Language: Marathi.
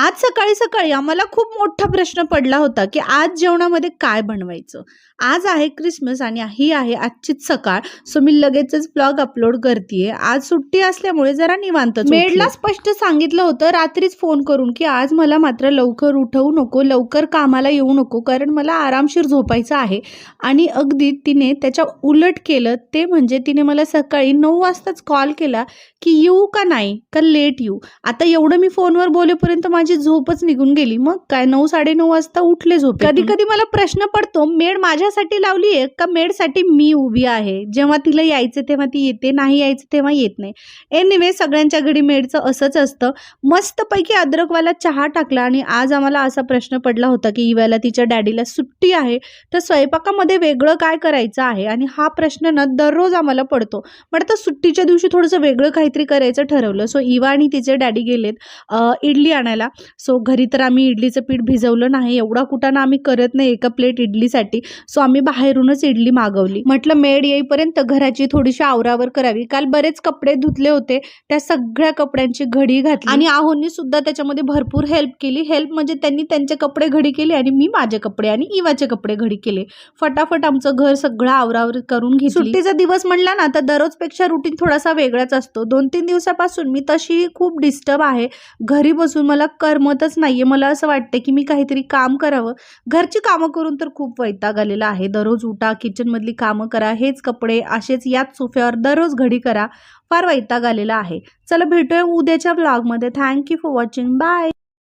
आज सकाळी सकाळी आम्हाला खूप मोठा प्रश्न पडला होता की आज जेवणामध्ये काय बनवायचं. आज आहे क्रिसमस आणि ही आहे आजचीच सकाळ. सो मी लगेचच ब्लॉग अपलोड करतेय. आज सुट्टी असल्यामुळे जरा निवांतच मेडला स्पष्ट सांगितलं होतं रात्रीच फोन करून की आज मला मात्र लवकर उठवू नको, लवकर कामाला येऊ नको, कारण मला आरामशीर झोपायचं आहे. आणि अगदी तिने त्याच्या उलट केलं. ते म्हणजे तिने मला सकाळी 9 वाजताच कॉल केला की येऊ का नाही, का लेट येऊ. आता एवढं मी फोनवर बोलेपर्यंत माझी झोपच निघून गेली. मग काय 9-9:30 वाजता उठले झोपेतून. कधी कधी मला प्रश्न पडतो, मेड माझ्यासाठी लावली आहे का मेडसाठी मी उभी आहे. जेव्हा तिला यायचं तेव्हा ती येते, नाही यायचं तेव्हा येत नाही. एनिवे सगळ्यांच्या घरी मेडचं असंच असतं. मस्तपैकी अद्रकवाला चहा टाकला आणि आज आम्हाला असा प्रश्न पडला होता की इवाला तिच्या डॅडीला सुट्टी आहे, तर स्वयंपाकामध्ये वेगळं काय करायचं आहे. आणि हा प्रश्न ना दररोज आम्हाला पडतो. पण आता सुट्टीच्या दिवशी थोडंसं वेगळं काहीतरी करायचं ठरवलं. सो इवा आणि तिचे डॅडी गेलेत इडली आणायला. सो घरी तर आम्ही इडलीचं पीठ भिजवलं नाही, एवढा कुटाणा आम्ही करत नाही एका प्लेट इडलीसाठी. सो आम्ही बाहेरूनच इडली मागवली. म्हटलं मेड येईपर्यंत घराची थोडीशी आवरावर करावी. काल बरेच कपडे धुतले होते, त्या सगळ्या कपड्यांची घडी घातली आणि आहोंनी सुद्धा त्याच्यामध्ये भरपूर हेल्प केली. हेल्प म्हणजे त्यांनी त्यांचे कपडे घडी केले आणि मी माझे कपडे आणि इवाचे कपडे घडी केले. फटाफट आमचं घर सगळं आवरावर करून घेतली. सुट्टीचा दिवस म्हणला ना तर दररोजपेक्षा रुटीन थोडासा वेगळाच असतो. 2-3 दिवसापासून मी तशी खूप डिस्टर्ब आहे. घरी बसून मला करमतच नाहीये. मला असं वाटतं की मी काहीतरी काम करावं. घरची कामं करून तर खूप वैताग आलेला आहे. दररोज उठा, किचनमधली कामं करा, हेच कपडे असेच याच सोफ्यावर दररोज घडी करा. फार वैताग आलेला आहे. चला भेटूया उद्याच्या व्लॉगमध्ये. Thank you for watching. बाय.